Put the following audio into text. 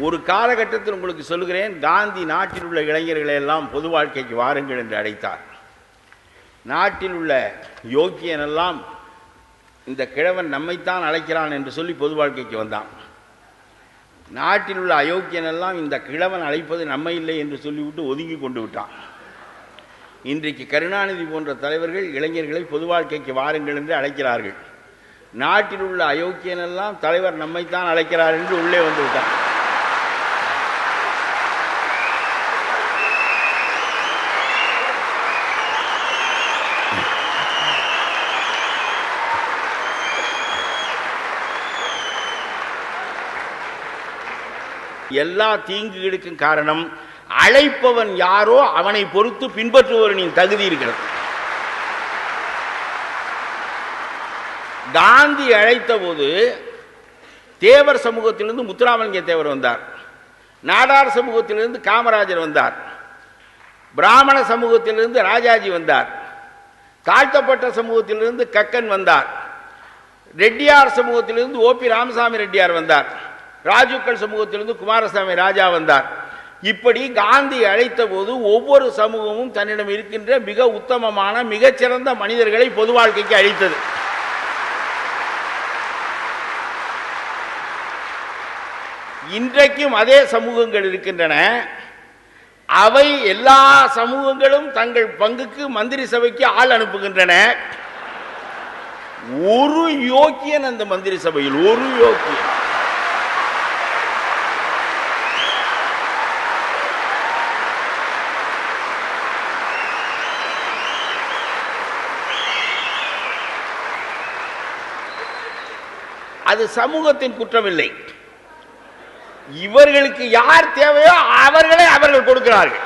ஒரு காலகட்டத்தில் உங்களுக்கு சொல்கிறேன், காந்தி நாட்டில் உள்ள இளைஞர்களை எல்லாம் பொது வாழ்க்கைக்கு வாருங்கள் என்று அழைத்தார். நாட்டில் உள்ள யோக்கியனெல்லாம் இந்த கிழவன் நம்மைத்தான் அழைக்கிறான் என்று சொல்லி பொது வாழ்க்கைக்கு வந்தான். நாட்டில் உள்ள அயோக்கியனெல்லாம் இந்த கிழவன் அழைப்பது நம்மை இல்லை என்று சொல்லிவிட்டு ஒதுங்கி கொண்டு விட்டான். இன்றைக்கு கருணாநிதி போன்ற தலைவர்கள் இளைஞர்களை பொது வாழ்க்கைக்கு வாருங்கள் என்று அழைக்கிறார்கள். நாட்டில் உள்ள அயோக்கியனெல்லாம் தலைவர் நம்மைத்தான் அழைக்கிறார் என்று உள்ளே வந்து விட்டான். எல்லா தீங்குகளுக்கும் காரணம் அழைப்பவன் யாரோ அவனை பொறுத்து பின்பற்றுபவனின் தகுதி இருக்கிறது. காந்தி அழைத்த போது தேவர் சமூகத்திலிருந்து முத்துராமலிங்க தேவர் வந்தார், நாடார் சமூகத்திலிருந்து காமராஜர் வந்தார், பிராமண சமூகத்திலிருந்து ராஜாஜி வந்தார், தாழ்த்தப்பட்ட சமூகத்திலிருந்து கக்கன் வந்தார், ரெட்டியார் சமூகத்திலிருந்து ஓபி ராமசாமி ரெட்டியார் வந்தார், ராஜுக்கள் சமூகத்திலிருந்து குமாரசாமி ராஜா வந்தார். இப்படி காந்தி அழைத்த போது ஒவ்வொரு சமூகமும் தன்னிடம் இருக்கின்ற மிக உத்தமமான மிகச்சிறந்த மனிதர்களை பொது வாழ்க்கைக்கு அழைத்தது. இன்றைக்கும் அதே சமூகங்கள் இருக்கின்றன. அவை எல்லா சமூகங்களும் தங்கள் பங்குக்கு மந்திரி சபைக்கு ஆள் அனுப்புகின்றன. ஒரு யோக்கியன் அந்த மந்திரி சபையில், ஒரு யோக்கியன். அது சமூகத்தின் குற்றமில்லை. இவர்களுக்கு யார் தேவையோ அவர்களை அவர்கள் கொடுக்கிறார்கள்.